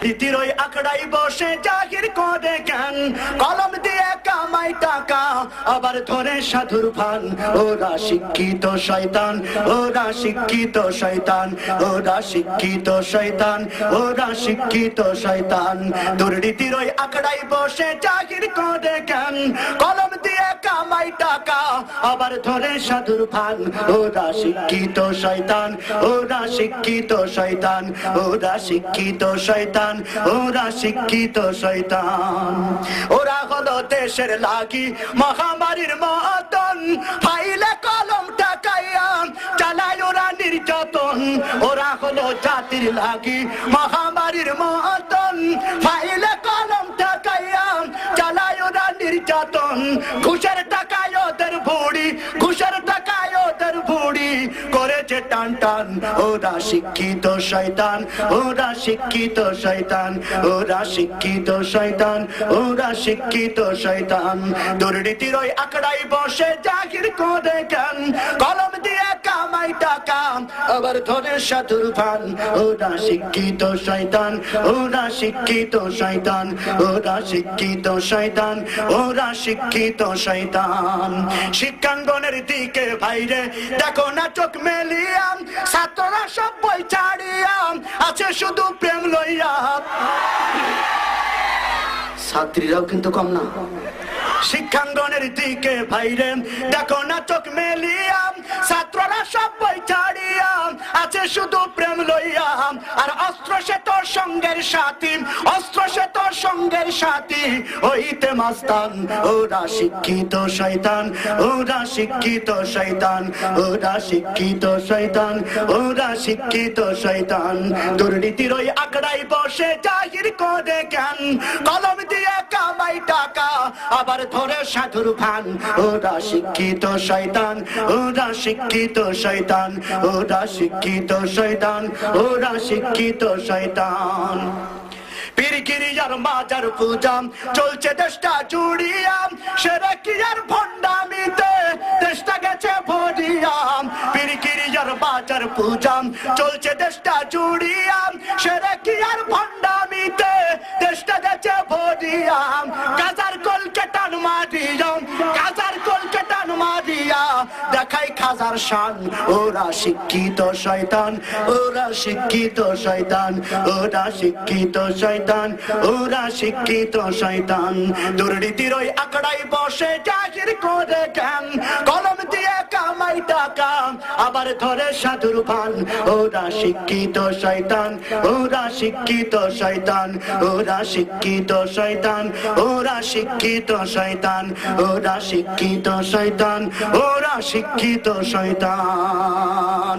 রীতির ওই আখড়াই বসে জাহির করে জ্ঞান, কলম দিয়ে কামাই টাকা আবার ধরে সাধুর ভান। ওরা শিক্ষিত শয়তান, ওরা শিক্ষিত শয়তান, ওরা শিক্ষিত শয়তান, ওরা শিক্ষিত শয়তান। দুর্নীতির ওই আখড়াই বসে জাহির করে জ্ঞান, কলম দিয়ে কামাই টাকা আবার ধরে সাধুর ভান। ওরা শিক্ষিত শয়তান, ওরা শিক্ষিত শয়তান, ওরা শিক্ষিত শয়তান, ওরা শিক্ষিত শয়তান। ওরা হলো দেশের লাগি মহামারীর মতন, ফাইলে কলম টাকাইয়া চালায় ওরা নির্যাতন। ওরা হলো জাতির লাগি মহামারীর মতন, ফাইলে কলম টাকাইয়া চালায় ওরা নির্যাতন। ঘুষের টাকায় ওদের ভুড়ি, ঘুষের টাকায় ওদের ভুড়ি করেছে টান টান। ওরা শিক্ষিত শয়তান, ওরা শিক্ষিত শয়তান, ওরা শিক্ষিত শয়তান, ওরা শিক্ষিত শয়তান। দুর্নীতির ওই আখড়াই বসে জাহির করে জ্ঞান, কলম দিয়ে কামাই টাকা আবার ধরে সাধুর ভান। ওরা শিক্ষিত শয়তান, ওরা শিক্ষিত শয়তান, ওরা শিক্ষিত শয়তান, ওরা শিক্ষিত শয়তান। শিক্ষাঙ্গনের দিকে বাইরে দেখো না চোখ মেলিয়াম, ছাত্ররা সব বই ছাড়িয়াম আছে শুধু প্রেম লইয়া। ছাত্রীরাও কিন্তু কম না। শিক্ষাঙ্গনের দিকে বাইরে দেখো না চোখ মেলিয়াম, ছাত্ররা সব বই ছাড়িয়াম আছে শুধু প্রেম লইয়াম। আর অস্ত্র সে তোর সঙ্গের সাথী, অস্ত্র সে তোর সঙ্গের সাথী হইতে মাস্তান। ওরা শিক্ষিত শয়তান, ওরা শিক্ষিত শয়তান, ওরা শিক্ষিত শয়তান, ওরা শিক্ষিত শয়তান। দুর্নীতির ওই আখড়াই বসে জাহির করে জ্ঞান, কলম দিয়ে কামাই টাকা আবার ধরে সাধুর ভান। ওরা শিক্ষিত শয়তান, ওরা শিক্ষিত শয়তান, ওরা শিক্ষিত শয়তান, ওরা শিক্ষিত শয়তান। পীরগিরিয়ার মাজার পূজা চলছে দেশটা জুড়িয়া, সেরেকিয়ার ভণ্ডামিতে দেশটা গেছে ভরিয়া। পীরগিরিয়ার মাজার পূজা চলছে দেশটা জুড়িয়া, সেরেকিয়ার ভণ্ডামিতে দেশটা গেছে ভরিয়া। গাজার কলকে টান মারিয়া, গাজার কলকে টান মারিয়া দেখাই খাজার শান। ওরা শিক্ষিত শয়তান, ওরা শিক্ষিত শয়তান, ওরা শিক্ষিত শয়তান, ওরা শিক্ষিত শয়তান। দুর্নীতির ওই আখড়াই বসে জাহির করে জ্ঞান, কলম দিয়ে কামাই টাকা আবার ধরে সাধুর ভান। ওরা শিক্ষিত শয়তান, ওরা শিক্ষিত শয়তান, ওরা শিক্ষিত শয়তান, ওরা শিক্ষিত শয়তান, ওরা শিক্ষিত শয়তান, ওরা শিক্ষিত শয়তান।